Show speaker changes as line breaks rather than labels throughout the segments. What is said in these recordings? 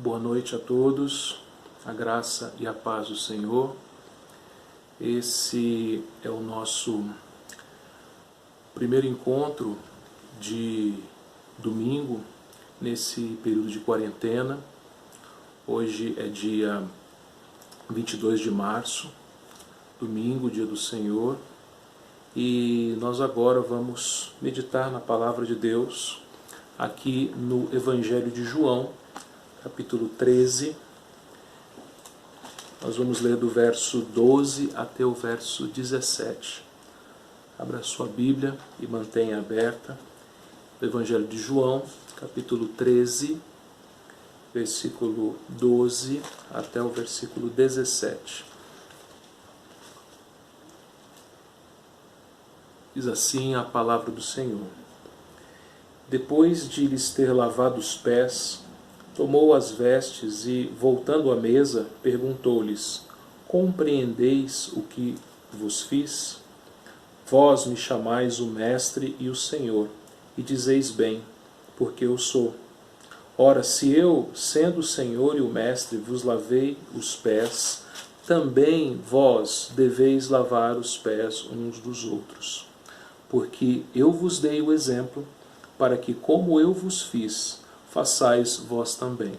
Boa noite a todos, a graça e a paz do Senhor. Esse é o nosso primeiro encontro de domingo, nesse período de quarentena. Hoje é dia 22 de março, domingo, dia do Senhor, e nós agora vamos meditar na Palavra de Deus, aqui no Evangelho de João, capítulo 13, nós vamos ler do verso 12 até o verso 17. Abra sua Bíblia e mantenha aberta. O Evangelho de João, capítulo 13, versículo 12 até o versículo 17. Diz assim a palavra do Senhor. Depois de lhes ter lavado os pés, tomou as vestes e, voltando à mesa, perguntou-lhes: compreendeis o que vos fiz? Vós me chamais o Mestre e o Senhor, e dizeis bem, porque eu sou. Ora, se eu, sendo o Senhor e o Mestre, vos lavei os pés, também vós deveis lavar os pés uns dos outros. Porque eu vos dei o exemplo, para que, como eu vos fiz, façais vós também.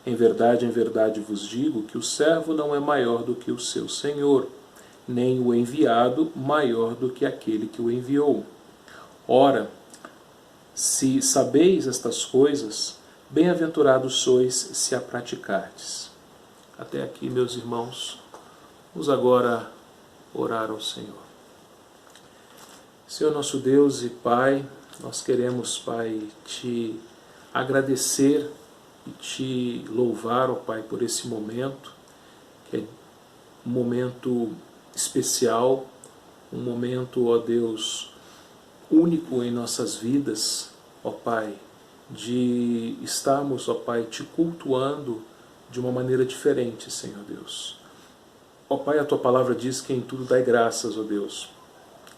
Em verdade vos digo que o servo não é maior do que o seu senhor, nem o enviado maior do que aquele que o enviou. Ora, se sabeis estas coisas, bem-aventurados sois se a praticardes. Até aqui, meus irmãos, vamos agora orar ao Senhor. Senhor nosso Deus e Pai, nós queremos, Pai, te agradecer e te louvar, ó Pai, por esse momento, que é um momento especial, um momento, ó Deus, único em nossas vidas, ó Pai, de estarmos, ó Pai, te cultuando de uma maneira diferente, Senhor Deus. Ó Pai, a Tua palavra diz que em tudo dai graças, ó Deus,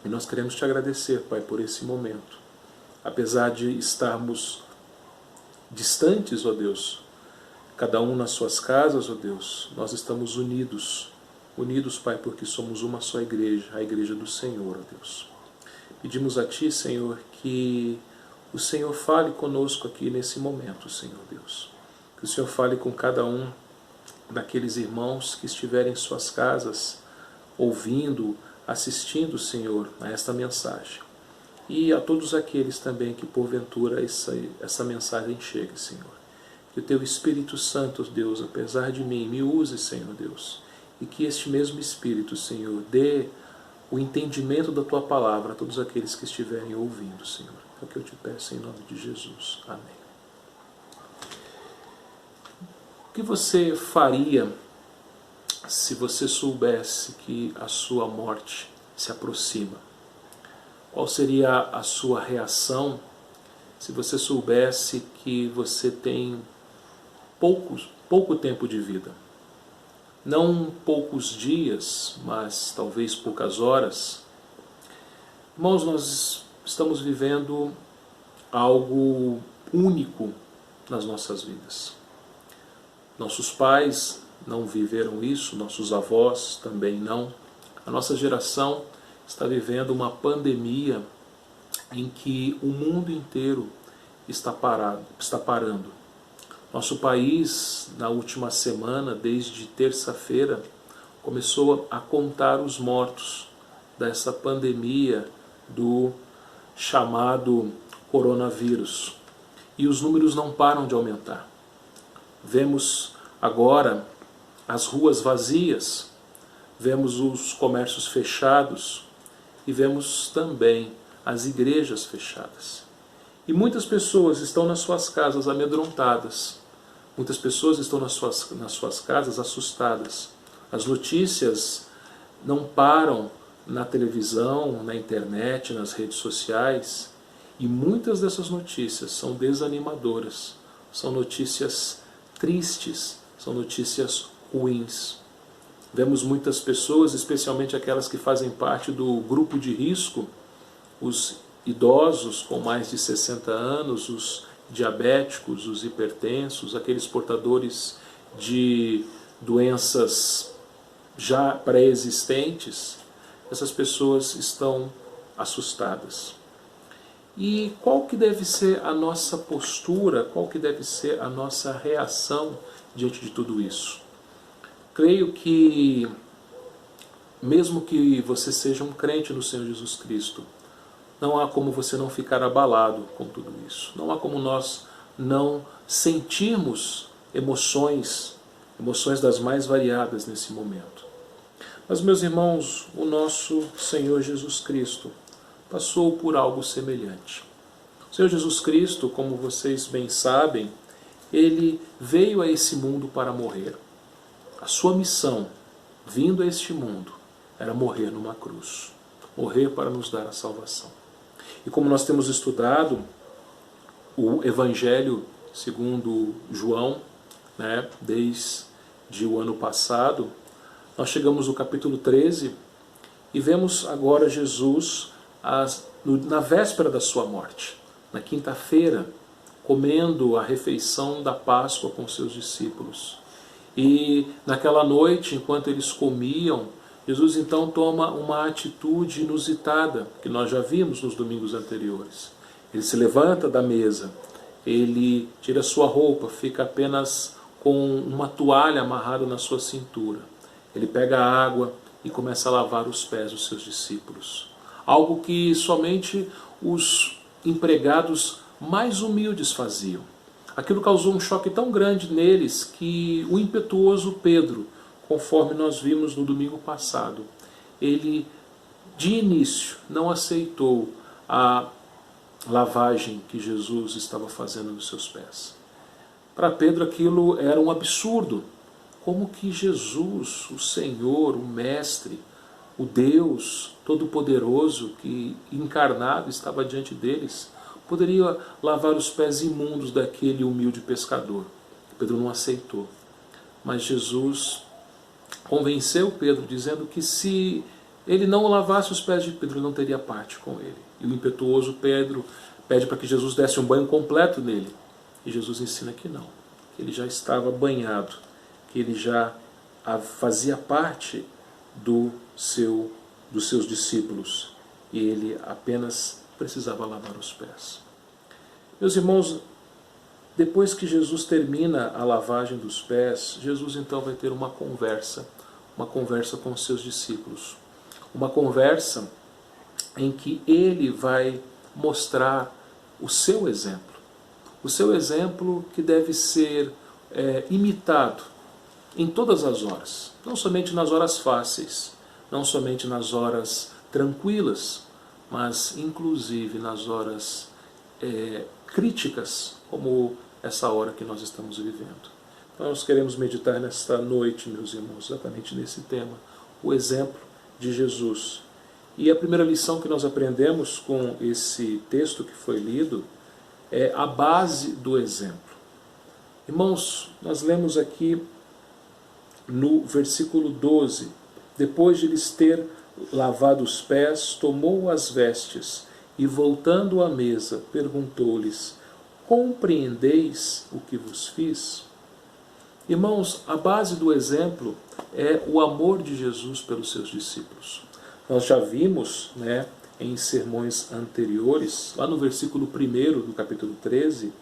e nós queremos te agradecer, Pai, por esse momento. Apesar de estarmos distantes, ó Deus, cada um nas suas casas, ó Deus, nós estamos unidos, Pai, porque somos uma só igreja, a igreja do Senhor, ó Deus. Pedimos a Ti, Senhor, que o Senhor fale conosco aqui nesse momento, Senhor Deus. Que o Senhor fale com cada um daqueles irmãos que estiverem em suas casas, ouvindo, assistindo, Senhor, a esta mensagem. E a todos aqueles também que porventura essa mensagem chegue, Senhor. Que o Teu Espírito Santo, Deus, apesar de mim, me use, Senhor Deus. E que este mesmo Espírito, Senhor, dê o entendimento da Tua palavra a todos aqueles que estiverem ouvindo, Senhor. É o que eu te peço em nome de Jesus. Amém. O que você faria se você soubesse que a sua morte se aproxima? Qual seria a sua reação se você soubesse que você tem pouco tempo de vida? Não poucos dias, mas talvez poucas horas. Irmãos, nós estamos vivendo algo único nas nossas vidas. Nossos pais não viveram isso, nossos avós também não. A nossa geração está vivendo uma pandemia em que o mundo inteiro está parando. Nosso país, na última semana, desde terça-feira, começou a contar os mortos dessa pandemia do chamado coronavírus. E os números não param de aumentar. Vemos agora as ruas vazias, vemos os comércios fechados, e vemos também as igrejas fechadas. E muitas pessoas estão nas suas casas amedrontadas. Muitas pessoas estão nas suas casas assustadas. As notícias não param na televisão, na internet, nas redes sociais. E muitas dessas notícias são desanimadoras. São notícias tristes, são notícias ruins. Vemos muitas pessoas, especialmente aquelas que fazem parte do grupo de risco, os idosos com mais de 60 anos, os diabéticos, os hipertensos, aqueles portadores de doenças já pré-existentes, essas pessoas estão assustadas. E qual que deve ser a nossa postura, qual que deve ser a nossa reação diante de tudo isso? Creio que, mesmo que você seja um crente no Senhor Jesus Cristo, não há como você não ficar abalado com tudo isso. Não há como nós não sentirmos emoções das mais variadas nesse momento. Mas, meus irmãos, o nosso Senhor Jesus Cristo passou por algo semelhante. O Senhor Jesus Cristo, como vocês bem sabem, ele veio a esse mundo para morrer. A sua missão, vindo a este mundo, era morrer numa cruz. Morrer para nos dar a salvação. E como nós temos estudado o Evangelho segundo João, desde o ano passado, nós chegamos no capítulo 13 e vemos agora Jesus na véspera da sua morte, na quinta-feira, comendo a refeição da Páscoa com seus discípulos. E naquela noite, enquanto eles comiam, Jesus então toma uma atitude inusitada, que nós já vimos nos domingos anteriores. Ele se levanta da mesa, ele tira sua roupa, fica apenas com uma toalha amarrada na sua cintura. Ele pega a água e começa a lavar os pés dos seus discípulos. Algo que somente os empregados mais humildes faziam. Aquilo causou um choque tão grande neles que o impetuoso Pedro, conforme nós vimos no domingo passado, ele de início não aceitou a lavagem que Jesus estava fazendo nos seus pés. Para Pedro aquilo era um absurdo. Como que Jesus, o Senhor, o Mestre, o Deus Todo-Poderoso que encarnado estava diante deles, poderia lavar os pés imundos daquele humilde pescador? Pedro não aceitou. Mas Jesus convenceu Pedro, dizendo que se ele não lavasse os pés de Pedro, ele não teria parte com ele. E o impetuoso Pedro pede para que Jesus desse um banho completo nele. E Jesus ensina que não, que ele já estava banhado, que ele já fazia parte dos seus discípulos, e ele apenas precisava lavar os pés. Meus irmãos, depois que Jesus termina a lavagem dos pés, Jesus então vai ter uma conversa com os seus discípulos. Uma conversa em que ele vai mostrar o seu exemplo. O seu exemplo que deve ser imitado em todas as horas. Não somente nas horas fáceis, não somente nas horas tranquilas, mas inclusive nas horas críticas, como essa hora que nós estamos vivendo. Então nós queremos meditar nesta noite, meus irmãos, exatamente nesse tema, o exemplo de Jesus. E a primeira lição que nós aprendemos com esse texto que foi lido é a base do exemplo. Irmãos, nós lemos aqui no versículo 12, depois de lhes ter lavado os pés, tomou as vestes e, voltando à mesa, perguntou-lhes: compreendeis o que vos fiz? Irmãos, a base do exemplo é o amor de Jesus pelos seus discípulos. Nós já vimos, em sermões anteriores, lá no versículo 1 do capítulo 13,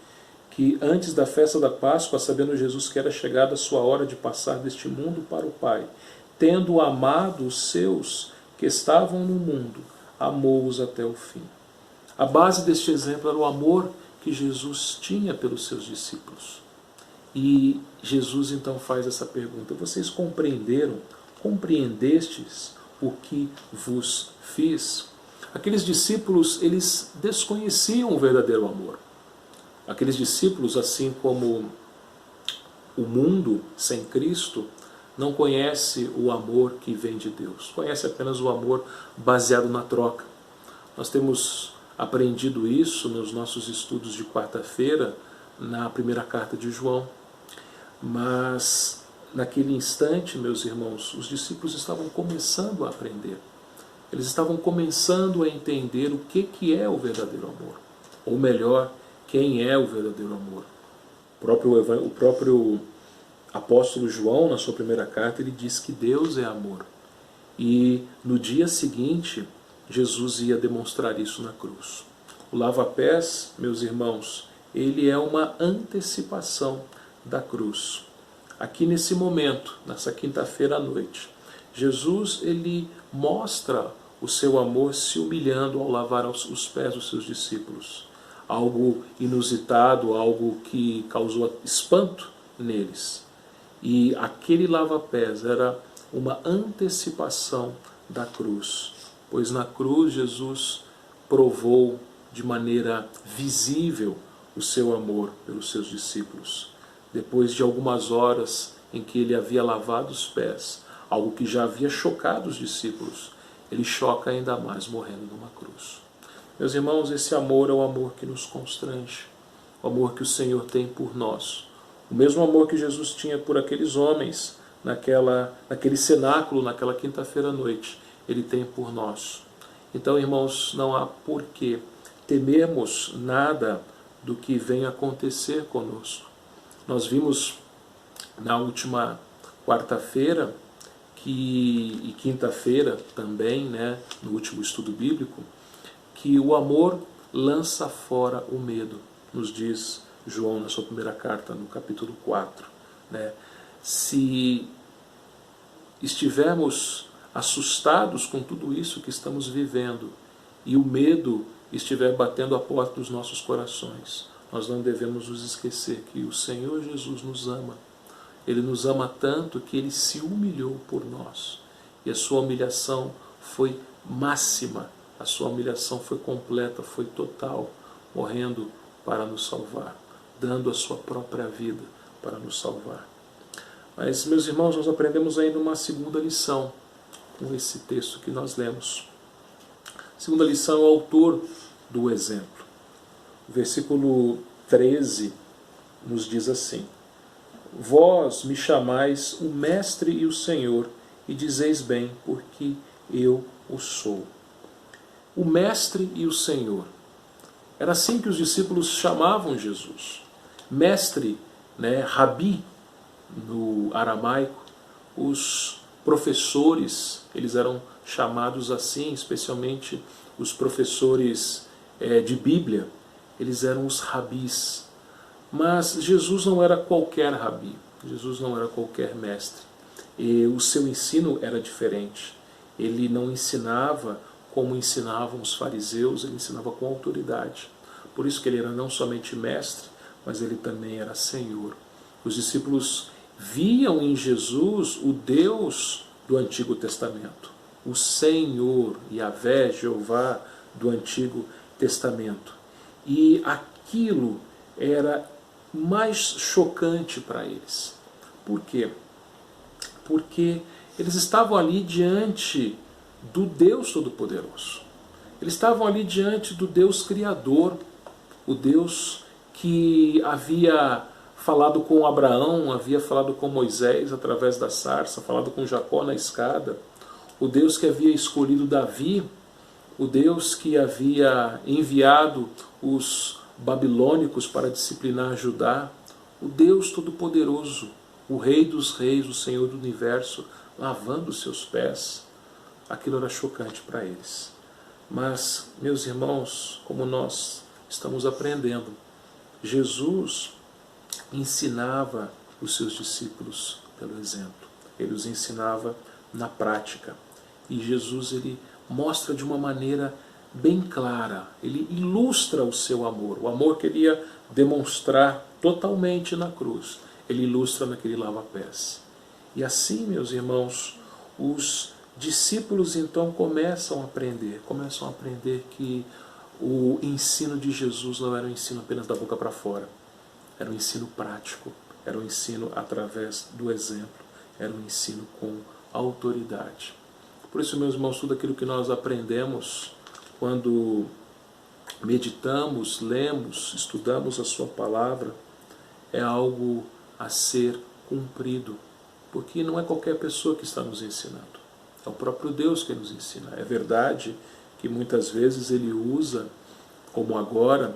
que antes da festa da Páscoa, sabendo Jesus que era chegada a sua hora de passar deste mundo para o Pai, tendo amado os seus que estavam no mundo, amou-os até o fim. A base deste exemplo era o amor que Jesus tinha pelos seus discípulos. E Jesus então faz essa pergunta: vocês compreendestes o que vos fiz? Aqueles discípulos, eles desconheciam o verdadeiro amor. Aqueles discípulos, assim como o mundo sem Cristo, não conhece o amor que vem de Deus. Conhece apenas o amor baseado na troca. Nós temos aprendido isso nos nossos estudos de quarta-feira, na primeira carta de João. Mas naquele instante, meus irmãos, os discípulos estavam começando a aprender. Eles estavam começando a entender o que é o verdadeiro amor. Ou melhor, quem é o verdadeiro amor. O próprio apóstolo João, na sua primeira carta, ele diz que Deus é amor. E no dia seguinte, Jesus ia demonstrar isso na cruz. O lava-pés, meus irmãos, ele é uma antecipação da cruz. Aqui nesse momento, nessa quinta-feira à noite, Jesus ele mostra o seu amor se humilhando ao lavar os pés dos seus discípulos. Algo inusitado, algo que causou espanto neles. E aquele lava-pés era uma antecipação da cruz, pois na cruz Jesus provou de maneira visível o seu amor pelos seus discípulos. Depois de algumas horas em que ele havia lavado os pés, algo que já havia chocado os discípulos, ele choca ainda mais morrendo numa cruz. Meus irmãos, esse amor é o amor que nos constrange, o amor que o Senhor tem por nós. O mesmo amor que Jesus tinha por aqueles homens naquele cenáculo, naquela quinta-feira à noite, ele tem por nós. Então, irmãos, não há por que temermos nada do que vem acontecer conosco. Nós vimos na última quarta-feira e quinta-feira também, no último estudo bíblico, que o amor lança fora o medo, nos diz João na sua primeira carta, no capítulo 4. Se estivermos assustados com tudo isso que estamos vivendo e o medo estiver batendo a porta dos nossos corações, nós não devemos nos esquecer que o Senhor Jesus nos ama. Ele nos ama tanto que Ele se humilhou por nós. E a sua humilhação foi máxima, a sua humilhação foi completa, foi total, morrendo para nos salvar, dando a sua própria vida para nos salvar. Mas, meus irmãos, nós aprendemos ainda uma segunda lição com esse texto que nós lemos. A segunda lição é o autor do exemplo. O versículo 13 nos diz assim: Vós me chamais o Mestre e o Senhor, e dizeis bem, porque eu o sou. O Mestre e o Senhor. Era assim que os discípulos chamavam Jesus. Mestre, Rabi, no aramaico. Os professores, eles eram chamados assim, especialmente os professores de Bíblia, eles eram os rabis. Mas Jesus não era qualquer rabi, Jesus não era qualquer mestre. E o seu ensino era diferente. Ele não ensinava como ensinavam os fariseus, ele ensinava com autoridade. Por isso que ele era não somente mestre, mas ele também era Senhor. Os discípulos viam em Jesus o Deus do Antigo Testamento, o Senhor, Yahvé, Jeová do Antigo Testamento. E aquilo era mais chocante para eles. Por quê? Porque eles estavam ali diante do Deus Todo-Poderoso. Eles estavam ali diante do Deus Criador, o Deus que havia falado com Abraão, havia falado com Moisés através da sarça, falado com Jacó na escada, o Deus que havia escolhido Davi, o Deus que havia enviado os babilônicos para disciplinar Judá, o Deus Todo-Poderoso, o Rei dos Reis, o Senhor do Universo, lavando os seus pés. Aquilo era chocante para eles. Mas, meus irmãos, como nós estamos aprendendo, Jesus ensinava os seus discípulos pelo exemplo. Ele os ensinava na prática. E Jesus ele mostra de uma maneira bem clara, ele ilustra o seu amor, o amor que ele ia demonstrar totalmente na cruz, ele ilustra naquele lava-pés. E assim, meus irmãos, os discípulos então começam a aprender que o ensino de Jesus não era um ensino apenas da boca para fora, era um ensino prático, era um ensino através do exemplo, era um ensino com autoridade. Por isso, meus irmãos, tudo aquilo que nós aprendemos quando meditamos, lemos, estudamos a sua palavra, é algo a ser cumprido, porque não é qualquer pessoa que está nos ensinando, é o próprio Deus que nos ensina. É verdade que muitas vezes ele usa, como agora,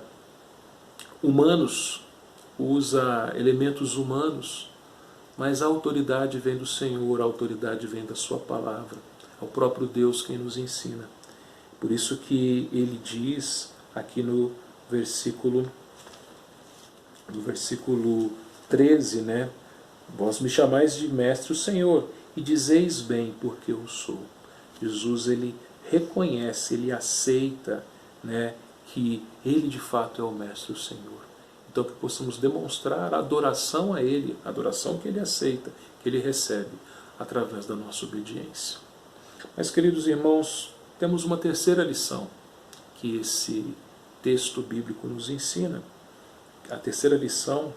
humanos, usa elementos humanos, mas a autoridade vem do Senhor, a autoridade vem da sua palavra. É o próprio Deus quem nos ensina. Por isso que ele diz aqui no versículo 13, né? Vós me chamais de mestre o Senhor, e dizeis bem, porque eu sou. Jesus, ele reconhece, ele aceita, né, que ele de fato é o mestre o Senhor. Então que possamos demonstrar a adoração a ele, a adoração que ele aceita, que ele recebe, através da nossa obediência. Mas, queridos irmãos, temos uma terceira lição que esse texto bíblico nos ensina. A terceira lição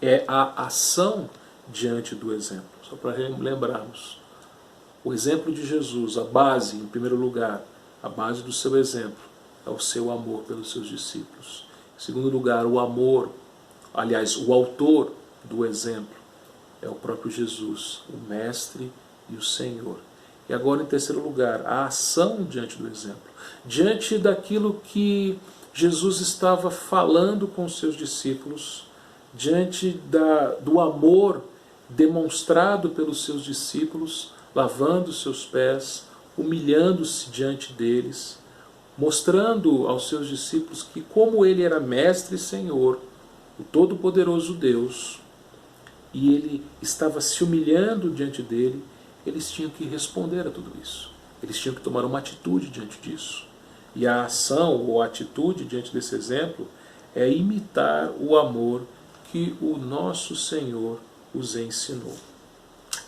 é a ação diante do exemplo. Só para lembrarmos, o exemplo de Jesus, a base, em primeiro lugar, a base do seu exemplo é o seu amor pelos seus discípulos. Em segundo lugar, o amor, aliás, o autor do exemplo é o próprio Jesus, o Mestre e o Senhor. E agora, em terceiro lugar, a ação diante do exemplo. Diante daquilo que Jesus estava falando com os seus discípulos, diante do amor demonstrado pelos seus discípulos, lavando os seus pés, humilhando-se diante deles, mostrando aos seus discípulos que, como ele era Mestre e Senhor, o Todo-Poderoso Deus, e ele estava se humilhando diante dele, eles tinham que responder a tudo isso. Eles tinham que tomar uma atitude diante disso. E a ação ou a atitude diante desse exemplo é imitar o amor que o nosso Senhor os ensinou.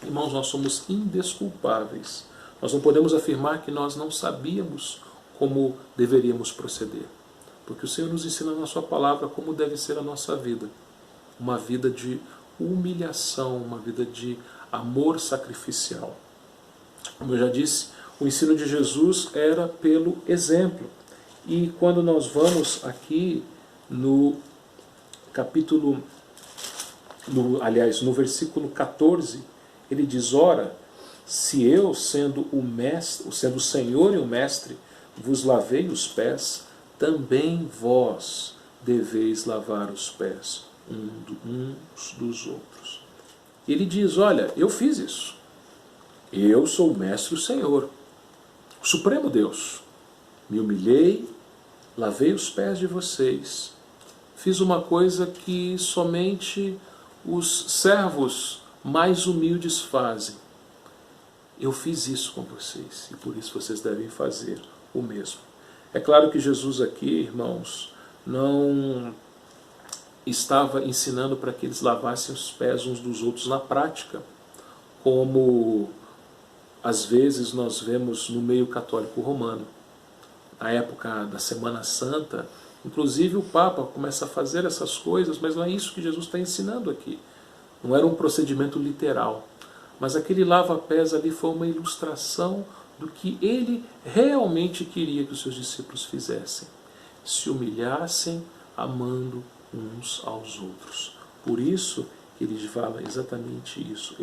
Irmãos, nós somos indesculpáveis. Nós não podemos afirmar que nós não sabíamos como deveríamos proceder. Porque o Senhor nos ensina na sua palavra como deve ser a nossa vida. Uma vida de humilhação, uma vida de amor sacrificial. Como eu já disse, o ensino de Jesus era pelo exemplo. E quando nós vamos aqui no capítulo, no versículo 14, ele diz: ora, se eu, sendo o Senhor e o Mestre, vos lavei os pés, também vós deveis lavar os pés uns dos outros. Ele diz: olha, eu fiz isso. Eu sou o Mestre e o Senhor, o Supremo Deus. Me humilhei, lavei os pés de vocês. Fiz uma coisa que somente os servos mais humildes fazem. Eu fiz isso com vocês e por isso vocês devem fazer o mesmo. É claro que Jesus aqui, irmãos, não estava ensinando para que eles lavassem os pés uns dos outros na prática, como às vezes nós vemos no meio católico romano. Na época da Semana Santa, inclusive o Papa começa a fazer essas coisas, mas não é isso que Jesus está ensinando aqui. Não era um procedimento literal, mas aquele lava-pés ali foi uma ilustração do que ele realmente queria que os seus discípulos fizessem. Se humilhassem, amando uns aos outros. Por isso que ele fala exatamente isso.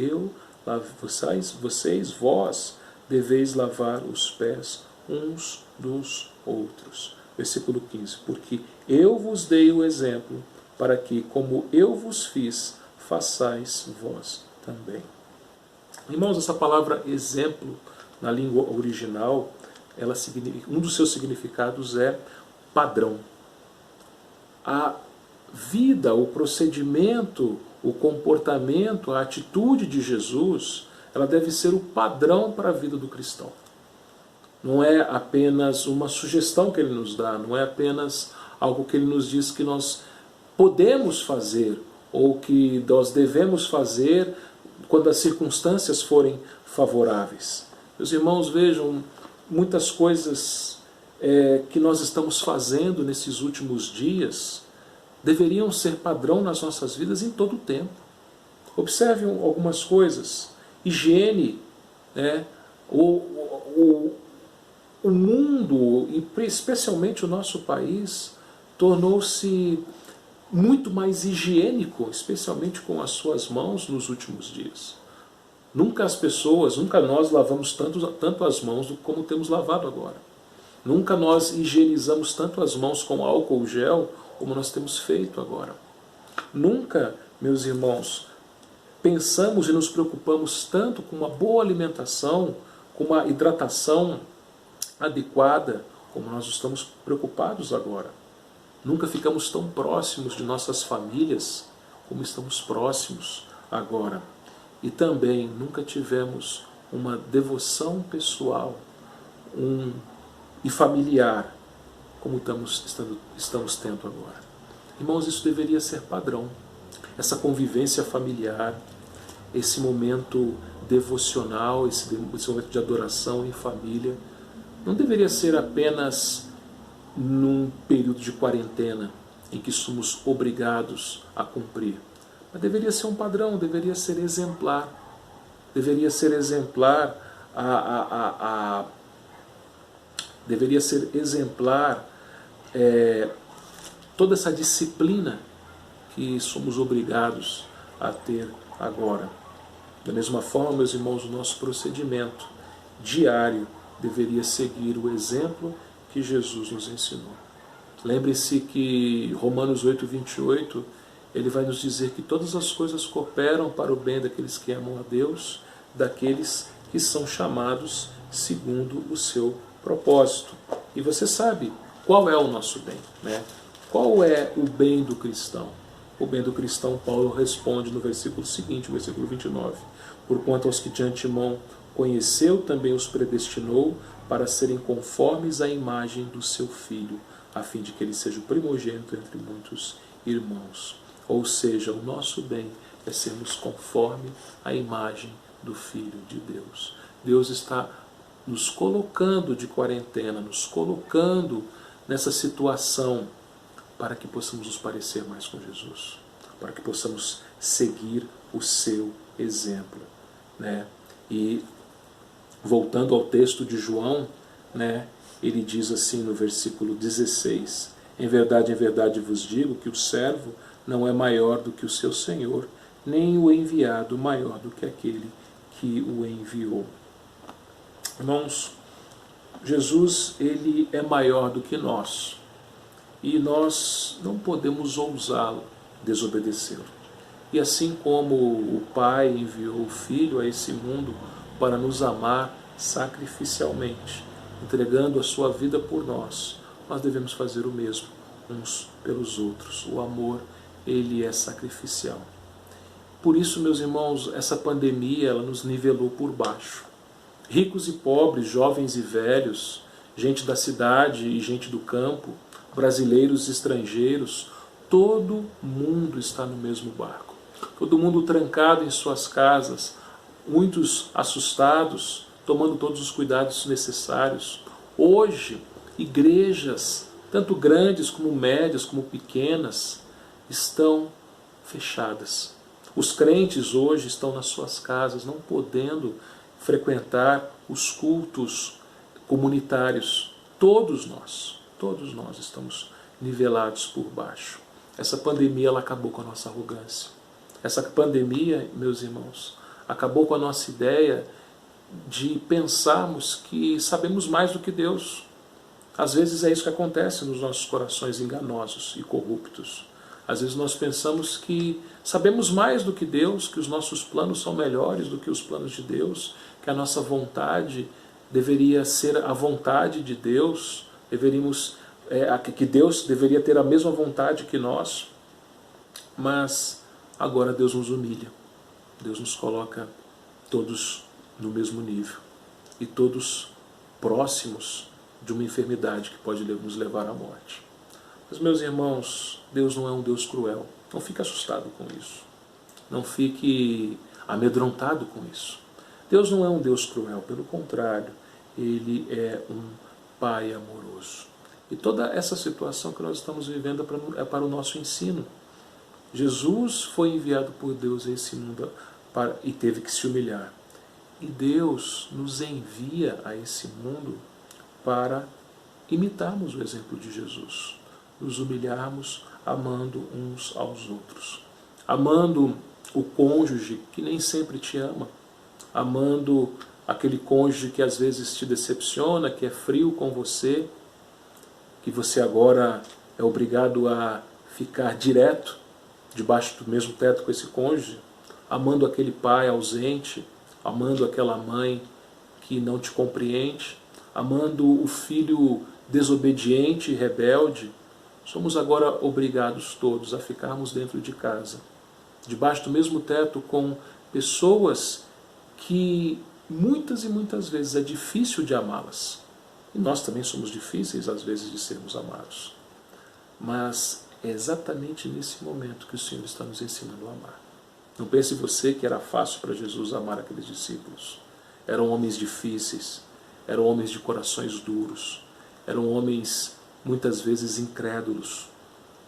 Vós deveis lavar os pés uns dos outros. Versículo 15. Porque eu vos dei o exemplo, para que, como eu vos fiz, façais vós também. Irmãos, essa palavra exemplo, na língua original, um dos seus significados é padrão. A vida, o procedimento, o comportamento, a atitude de Jesus, ela deve ser o padrão para a vida do cristão. Não é apenas uma sugestão que ele nos dá, não é apenas algo que ele nos diz que nós podemos fazer ou que nós devemos fazer quando as circunstâncias forem favoráveis. Meus irmãos, vejam, muitas coisas que nós estamos fazendo nesses últimos dias deveriam ser padrão nas nossas vidas em todo o tempo. Observem algumas coisas. Higiene, né? O mundo, e especialmente o nosso país, tornou-se muito mais higiênico, especialmente com as suas mãos nos últimos dias. Nunca nós lavamos tanto as mãos como temos lavado agora. Nunca nós higienizamos tanto as mãos com álcool gel como nós temos feito agora. Nunca, meus irmãos, pensamos e nos preocupamos tanto com uma boa alimentação, com uma hidratação adequada, como nós estamos preocupados agora. Nunca ficamos tão próximos de nossas famílias como estamos próximos agora. E também nunca tivemos uma devoção pessoal e familiar como estamos tendo agora. Irmãos, isso deveria ser padrão. Essa convivência familiar, esse momento devocional, esse momento de adoração em família, não deveria ser apenas num período de quarentena em que somos obrigados a cumprir, mas deveria ser um padrão, deveria ser exemplar. Deveria ser exemplar deveria ser exemplar toda essa disciplina que somos obrigados a ter agora. Da mesma forma, meus irmãos, o nosso procedimento diário deveria seguir o exemplo que Jesus nos ensinou. Lembre-se que Romanos 8:28, ele vai nos dizer que todas as coisas cooperam para o bem daqueles que amam a Deus, daqueles que são chamados segundo o seu propósito. E você sabe qual é o nosso bem, né? Qual é o bem do cristão? O bem do cristão, Paulo responde no versículo seguinte, versículo 29. Porquanto aos que de antemão conheceu, também os predestinou para serem conformes à imagem do seu Filho, a fim de que ele seja o primogênito entre muitos irmãos. Ou seja, o nosso bem é sermos conforme à imagem do Filho de Deus. Deus está nos colocando de quarentena, nos colocando nessa situação para que possamos nos parecer mais com Jesus, para que possamos seguir o seu exemplo, né? E voltando ao texto de João, né, ele diz assim no versículo 16: em verdade vos digo que o servo não é maior do que o seu senhor, nem o enviado maior do que aquele que o enviou. Irmãos, Jesus, ele é maior do que nós, e nós não podemos ousá-lo, desobedecê-lo. E assim como o Pai enviou o Filho a esse mundo para nos amar sacrificialmente, entregando a sua vida por nós, nós devemos fazer o mesmo uns pelos outros. O amor, ele é sacrificial. Por isso, meus irmãos, essa pandemia, ela nos nivelou por baixo. Ricos e pobres, jovens e velhos, gente da cidade e gente do campo, brasileiros e estrangeiros, todo mundo está no mesmo barco. Todo mundo trancado em suas casas, muitos assustados, tomando todos os cuidados necessários. Hoje, igrejas, tanto grandes como médias, como pequenas, estão fechadas. Os crentes hoje estão nas suas casas, não podendo frequentar os cultos comunitários. Todos nós estamos nivelados por baixo. Essa pandemia, ela acabou com a nossa arrogância. Essa pandemia, meus irmãos, acabou com a nossa ideia de pensarmos que sabemos mais do que Deus. Às vezes é isso que acontece nos nossos corações enganosos e corruptos. Às vezes nós pensamos que sabemos mais do que Deus, que os nossos planos são melhores do que os planos de Deus, que a nossa vontade deveria ser a vontade de Deus, que Deus deveria ter a mesma vontade que nós. Mas agora Deus nos humilha, Deus nos coloca todos no mesmo nível e todos próximos de uma enfermidade que pode nos levar à morte. Mas, meus irmãos, Deus não é um Deus cruel. Não fique assustado com isso. Não fique amedrontado com isso. Deus não é um Deus cruel, pelo contrário, Ele é um Pai amoroso. E toda essa situação que nós estamos vivendo é para o nosso ensino. Jesus foi enviado por Deus a esse mundo e teve que se humilhar. E Deus nos envia a esse mundo para imitarmos o exemplo de Jesus. Nos humilharmos amando uns aos outros. Amando o cônjuge que nem sempre te ama. Amando aquele cônjuge que às vezes te decepciona, que é frio com você, que você agora é obrigado a ficar direto, debaixo do mesmo teto com esse cônjuge, amando aquele pai ausente, amando aquela mãe que não te compreende, amando o filho desobediente e rebelde. Somos agora obrigados todos a ficarmos dentro de casa, debaixo do mesmo teto com pessoas que muitas e muitas vezes é difícil de amá-las. E nós também somos difíceis às vezes de sermos amados. Mas é exatamente nesse momento que o Senhor está nos ensinando a amar. Não pense você que era fácil para Jesus amar aqueles discípulos. Eram homens difíceis, eram homens de corações duros, eram homens muitas vezes incrédulos.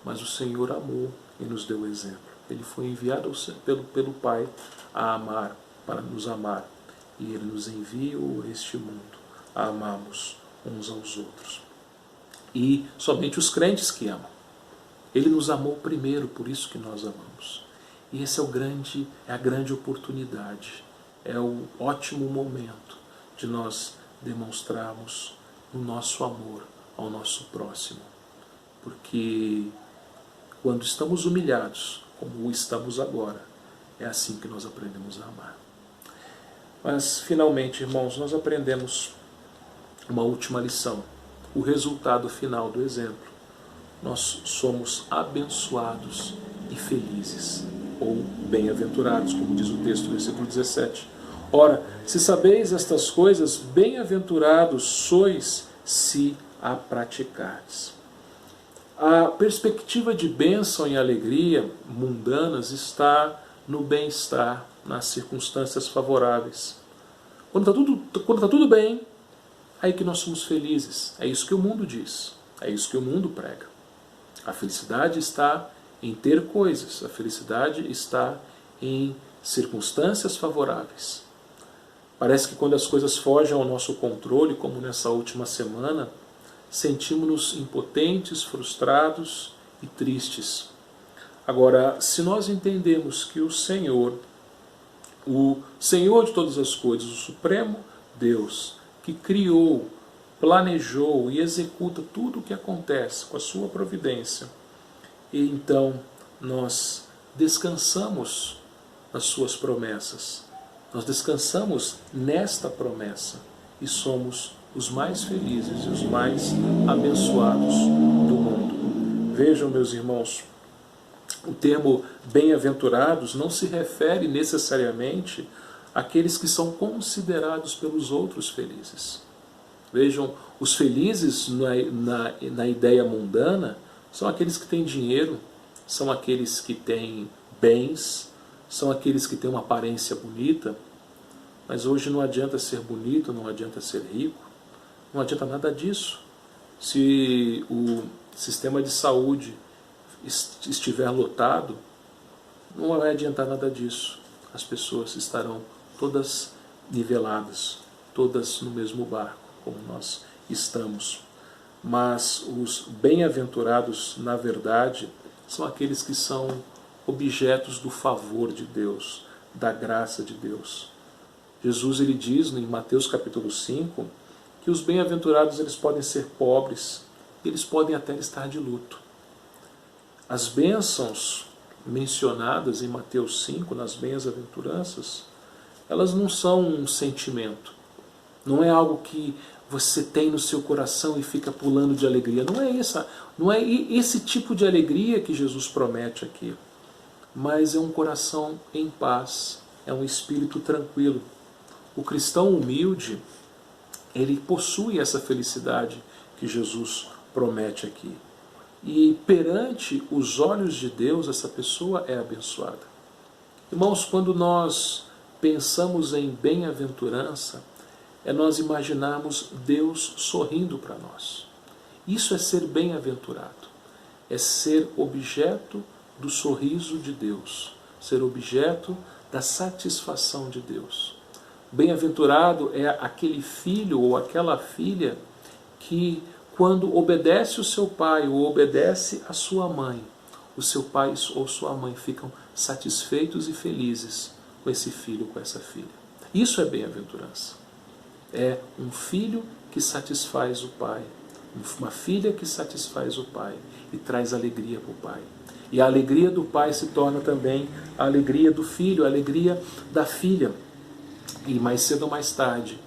Mas o Senhor amou e nos deu o exemplo. Ele foi enviado pelo Pai a amar, para nos amar. E Ele nos enviou a este mundo a amarmos uns aos outros. E somente os crentes que amam. Ele nos amou primeiro, por isso que nós amamos. E esse é a grande oportunidade, é o ótimo momento de nós demonstrarmos o nosso amor ao nosso próximo. Porque quando estamos humilhados, como estamos agora, é assim que nós aprendemos a amar. Mas, finalmente, irmãos, nós aprendemos uma última lição. O resultado final do exemplo. Nós somos abençoados e felizes, ou bem-aventurados, como diz o texto, versículo 17. Ora, se sabeis estas coisas, bem-aventurados sois se a praticardes. A perspectiva de bênção e alegria mundanas está no bem-estar, nas circunstâncias favoráveis. Quando está tudo bem, aí que nós somos felizes. É isso que o mundo diz, é isso que o mundo prega. A felicidade está em ter coisas, a felicidade está em circunstâncias favoráveis. Parece que quando as coisas fogem ao nosso controle, como nessa última semana, sentimos-nos impotentes, frustrados e tristes. Agora, se nós entendemos que o Senhor de todas as coisas, o Supremo Deus, que criou, planejou e executa tudo o que acontece com a sua providência, e então nós descansamos nas suas promessas, nós descansamos nesta promessa e somos os mais felizes e os mais abençoados do mundo. Vejam, meus irmãos, o termo bem-aventurados não se refere necessariamente àqueles que são considerados pelos outros felizes. Vejam, os felizes na ideia mundana são aqueles que têm dinheiro, são aqueles que têm bens, são aqueles que têm uma aparência bonita. Mas hoje não adianta ser bonito, não adianta ser rico, não adianta nada disso. Se o sistema de saúde estiver lotado, não vai adiantar nada disso. As pessoas estarão todas niveladas, todas no mesmo barco, como nós estamos. Mas os bem-aventurados, na verdade, são aqueles que são objetos do favor de Deus, da graça de Deus. Jesus ele diz em Mateus capítulo 5 que os bem-aventurados eles podem ser pobres, eles podem até estar de luto. As bênçãos mencionadas em Mateus 5, nas bem-aventuranças, elas não são um sentimento, não é algo que você tem no seu coração e fica pulando de alegria. Não é esse tipo de alegria que Jesus promete aqui, mas é um coração em paz, é um espírito tranquilo. O cristão humilde, ele possui essa felicidade que Jesus promete aqui. E perante os olhos de Deus, essa pessoa é abençoada. Irmãos, quando nós pensamos em bem-aventurança, é nós imaginarmos Deus sorrindo para nós. Isso é ser bem-aventurado. É ser objeto do sorriso de Deus. Ser objeto da satisfação de Deus. Bem-aventurado é aquele filho ou aquela filha que, quando obedece o seu pai ou obedece a sua mãe, o seu pai ou sua mãe ficam satisfeitos e felizes com esse filho, com essa filha. Isso é bem-aventurança. É um filho que satisfaz o pai, Uma filha que satisfaz o pai e traz alegria para o pai. E a alegria do pai se torna também a alegria do filho, a alegria da filha. E mais cedo ou mais tarde,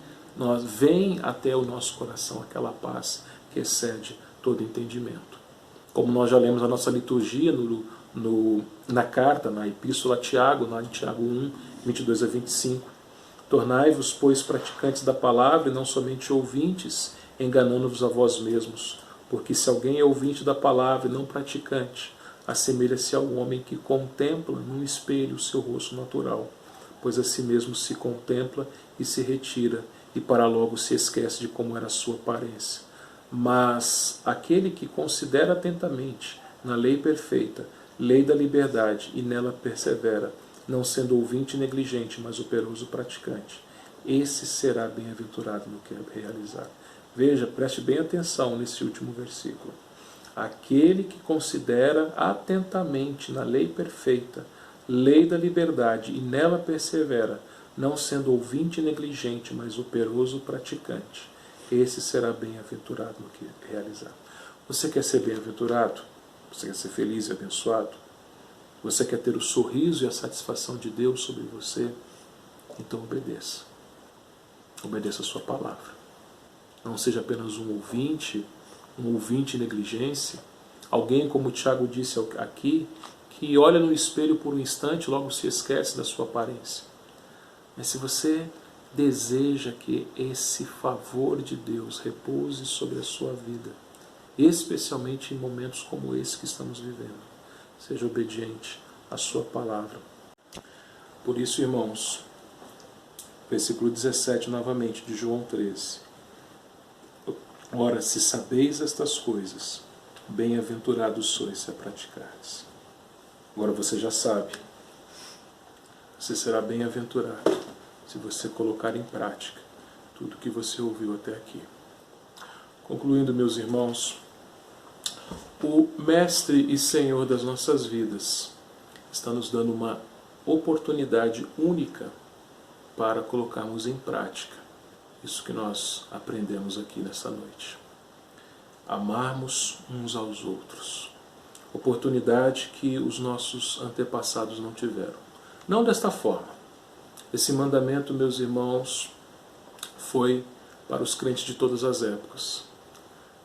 vem até o nosso coração aquela paz que excede todo entendimento. Como nós já lemos na nossa liturgia, na carta, na Epístola a Tiago, em Tiago 1, 22 a 25. Tornai-vos, pois, praticantes da palavra e não somente ouvintes, enganando-vos a vós mesmos. Porque se alguém é ouvinte da palavra e não praticante, assemelha-se ao homem que contempla num espelho o seu rosto natural, pois a si mesmo se contempla e se retira, e para logo se esquece de como era a sua aparência. Mas aquele que considera atentamente na lei perfeita, lei da liberdade, e nela persevera, não sendo ouvinte negligente, mas operoso praticante, esse será bem-aventurado no que realizar. Veja, preste bem atenção nesse último versículo. Aquele que considera atentamente na lei perfeita, lei da liberdade, e nela persevera, não sendo ouvinte negligente, mas operoso praticante, esse será bem-aventurado no que realizar. Você quer ser bem-aventurado? Você quer ser feliz e abençoado? Você quer ter o sorriso e a satisfação de Deus sobre você? Então obedeça. Obedeça a sua palavra. Não seja apenas um ouvinte negligência, alguém, como o Tiago disse aqui, que olha no espelho por um instante e logo se esquece da sua aparência. Mas se você deseja que esse favor de Deus repouse sobre a sua vida, especialmente em momentos como esse que estamos vivendo, seja obediente à sua palavra. Por isso, irmãos, versículo 17 novamente de João 13. Ora, se sabeis estas coisas, bem-aventurados sois se a praticardes. Agora você já sabe. Você será bem-aventurado se você colocar em prática tudo que você ouviu até aqui. Concluindo, meus irmãos, o Mestre e Senhor das nossas vidas está nos dando uma oportunidade única para colocarmos em prática isso que nós aprendemos aqui nessa noite. Amarmos uns aos outros. Oportunidade que os nossos antepassados não tiveram. Não desta forma. Esse mandamento, meus irmãos, foi para os crentes de todas as épocas.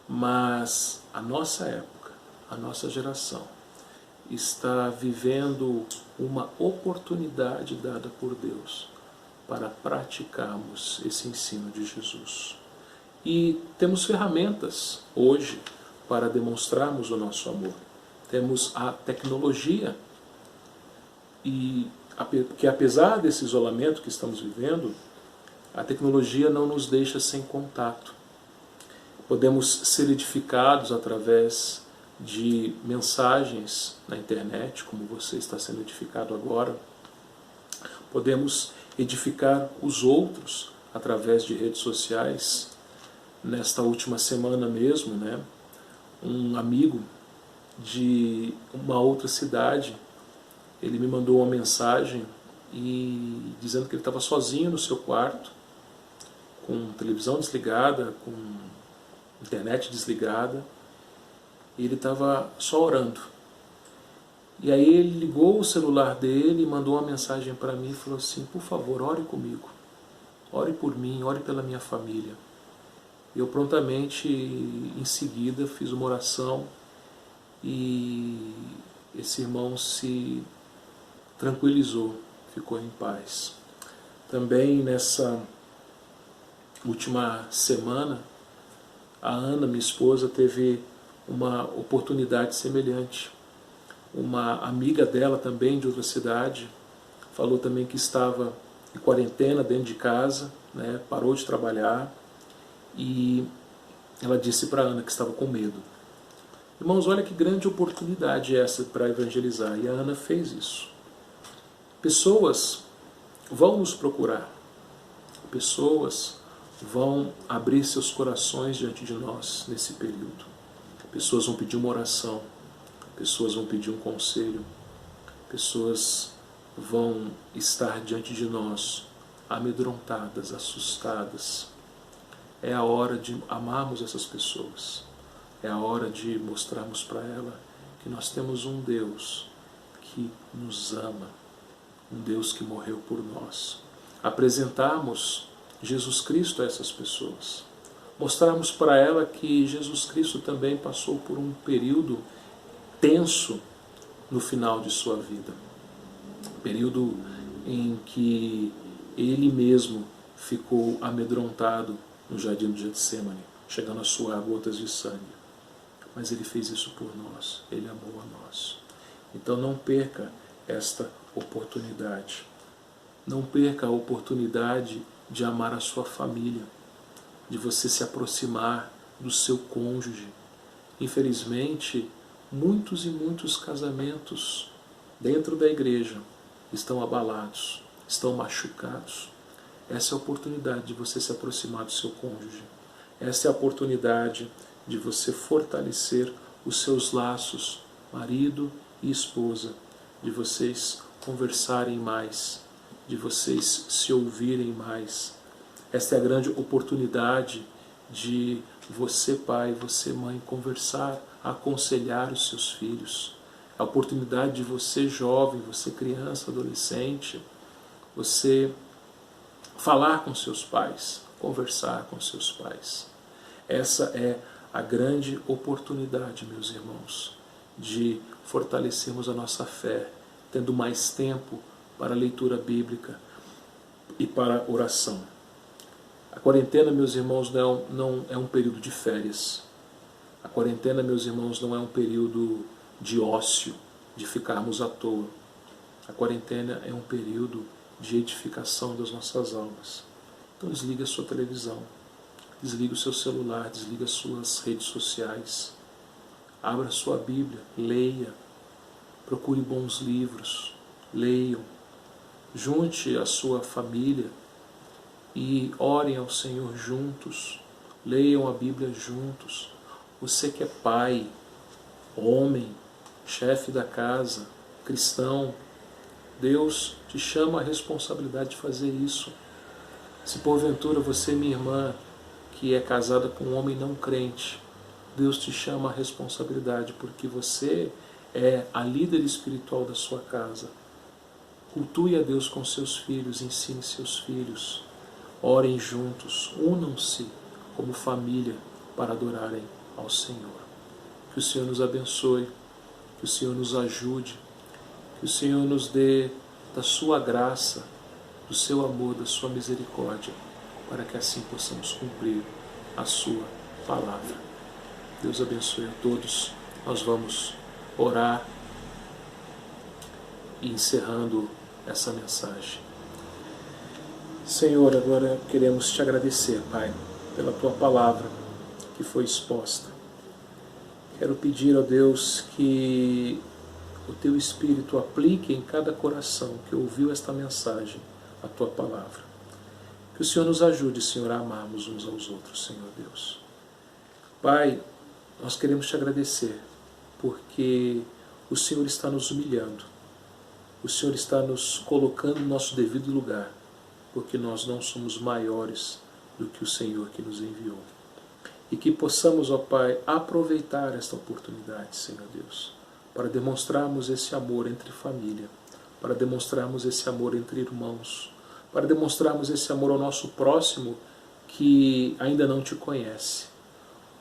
Mas a nossa época, a nossa geração, está vivendo uma oportunidade dada por Deus para praticarmos esse ensino de Jesus. E temos ferramentas hoje para demonstrarmos o nosso amor. Temos a tecnologia, e que apesar desse isolamento que estamos vivendo, a tecnologia não nos deixa sem contato. Podemos ser edificados através de mensagens na internet, como você está sendo edificado agora. Podemos edificar os outros através de redes sociais. Nesta última semana mesmo, um amigo de uma outra cidade, ele me mandou uma mensagem dizendo que ele estava sozinho no seu quarto, com televisão desligada, com internet desligada, e ele estava só orando. E aí ele ligou o celular dele e mandou uma mensagem para mim e falou assim: por favor, ore comigo, ore por mim, ore pela minha família. Eu prontamente, em seguida, fiz uma oração e esse irmão se tranquilizou, ficou em paz. Também nessa última semana, a Ana, minha esposa, teve uma oportunidade semelhante. Uma amiga dela também, de outra cidade, falou também que estava em quarentena dentro de casa, parou de trabalhar, e ela disse para a Ana que estava com medo. Irmãos, olha que grande oportunidade essa para evangelizar, e a Ana fez isso. Pessoas vão nos procurar, pessoas vão abrir seus corações diante de nós nesse período. Pessoas vão pedir uma oração, pessoas vão pedir um conselho, pessoas vão estar diante de nós amedrontadas, assustadas. É a hora de amarmos essas pessoas. É a hora de mostrarmos para ela que nós temos um Deus que nos ama, um Deus que morreu por nós. Apresentarmos Jesus Cristo a essas pessoas. Mostrarmos para ela que Jesus Cristo também passou por um período tenso no final de sua vida. Período em que ele mesmo ficou amedrontado no jardim do Getsemane, chegando a suar gotas de sangue. Mas ele fez isso por nós, ele amou a nós. Então não perca esta oportunidade. Não perca a oportunidade de amar a sua família, de você se aproximar do seu cônjuge. Infelizmente, muitos e muitos casamentos dentro da igreja estão abalados, estão machucados. Essa é a oportunidade de você se aproximar do seu cônjuge. Essa é a oportunidade de você fortalecer os seus laços, marido e esposa, de vocês conversarem mais, de vocês se ouvirem mais. Esta é a grande oportunidade de você, pai, você, mãe, conversar, aconselhar os seus filhos. A oportunidade de você, jovem, você, criança, adolescente, você falar com seus pais, conversar com seus pais. Essa é a grande oportunidade, meus irmãos, de fortalecermos a nossa fé, tendo mais tempo para a leitura bíblica e para a oração. A quarentena, meus irmãos, não é um período de férias. A quarentena, meus irmãos, não é um período de ócio, de ficarmos à toa. A quarentena é um período de edificação das nossas almas. Então desliga a sua televisão, desliga o seu celular, desliga as suas redes sociais, abra a sua Bíblia, leia, procure bons livros, leiam, junte a sua família e orem ao Senhor juntos, leiam a Bíblia juntos. Você que é pai, homem, chefe da casa, cristão, Deus te chama a responsabilidade de fazer isso. Se porventura você, minha irmã, que é casada com um homem não crente, Deus te chama a responsabilidade, porque você é a líder espiritual da sua casa. Cultue a Deus com seus filhos, ensine seus filhos, orem juntos, unam-se como família para adorarem ao Senhor. Que o Senhor nos abençoe, que o Senhor nos ajude, que o Senhor nos dê da sua graça, do seu amor, da sua misericórdia, para que assim possamos cumprir a sua palavra. Deus abençoe a todos. Nós vamos orar e encerrando essa mensagem. Senhor, agora queremos te agradecer, Pai, pela tua palavra que foi exposta. Quero pedir, ó Deus, que o teu Espírito aplique em cada coração que ouviu esta mensagem a tua palavra. Que o Senhor nos ajude, Senhor, a amarmos uns aos outros, Senhor Deus. Pai, nós queremos te agradecer porque o Senhor está nos humilhando. O Senhor está nos colocando no nosso devido lugar, porque nós não somos maiores do que o Senhor que nos enviou. E que possamos, ó Pai, aproveitar esta oportunidade, Senhor Deus, para demonstrarmos esse amor entre família, para demonstrarmos esse amor entre irmãos, para demonstrarmos esse amor ao nosso próximo que ainda não te conhece.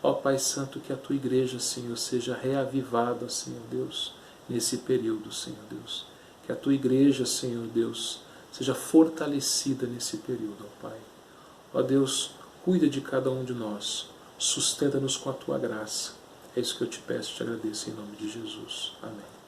Ó Pai Santo, que a tua igreja, Senhor, seja reavivada, Senhor Deus, nesse período, Senhor Deus. Que a tua igreja, Senhor Deus, seja fortalecida nesse período, ó Pai. Ó Deus, cuida de cada um de nós, sustenta-nos com a tua graça. É isso que eu te peço e te agradeço em nome de Jesus. Amém.